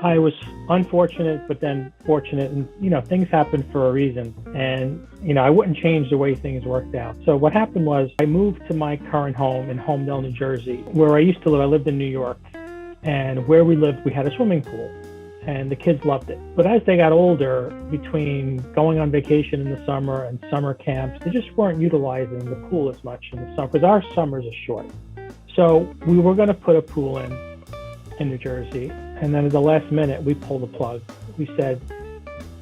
I was unfortunate, but then fortunate, and things happen for a reason. And I wouldn't change the way things worked out. So what happened was I moved to my current home in Holmdel, New Jersey. Where I used to live, I lived in New York, and where we lived, we had a swimming pool, and the kids loved it. But as they got older, between going on vacation in the summer and summer camps, they just weren't utilizing the pool as much in the summer because our summers are short. So we were going to put a pool in New Jersey, and then at the last minute we pulled the plug. We said,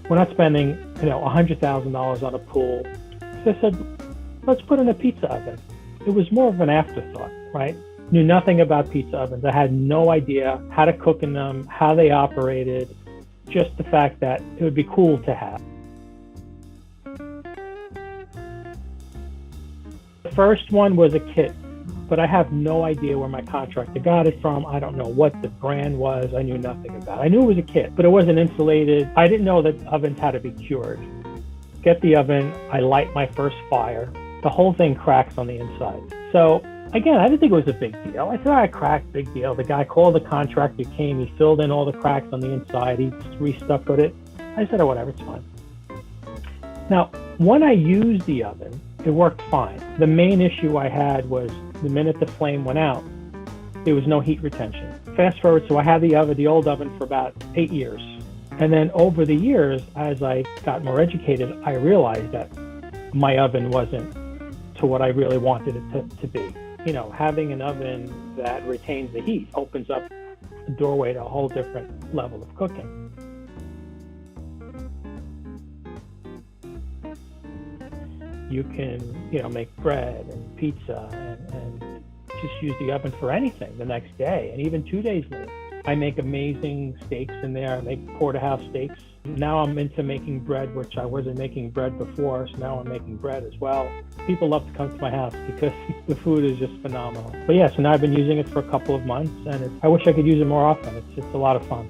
we're not spending $100,000 on a pool. So I said, let's put in a pizza oven. It was more of an afterthought, right? Knew nothing about pizza ovens. I had no idea how to cook in them, how they operated, just the fact that it would be cool to have. The first one was a kit, but I have no idea where my contractor got it from. I don't know what the brand was. I knew nothing about it. I knew it was a kit, but it wasn't insulated. I didn't know that ovens had to be cured. Get the oven, I light my first fire. The whole thing cracks on the inside. So again, I didn't think it was a big deal. I said, all right, cracked, big deal. The guy called the contractor, came, he filled in all the cracks on the inside. He restuccoed it. I said, oh, whatever, it's fine. Now, when I used the oven, it worked fine. The main issue I had was the minute the flame went out, there was no heat retention. Fast forward, so I had the old oven for about 8 years. And then over the years, as I got more educated, I realized that my oven wasn't to what I really wanted it to be. Having an oven that retains the heat opens up a doorway to a whole different level of cooking. You can, make bread and pizza and just use the oven for anything the next day and even 2 days later. I make amazing steaks in there. I make porterhouse steaks. Now I'm into making bread, which I wasn't making bread before, so now I'm making bread as well. People love to come to my house because the food is just phenomenal. But yeah, so now I've been using it for a couple of months, and I wish I could use it more often. It's a lot of fun.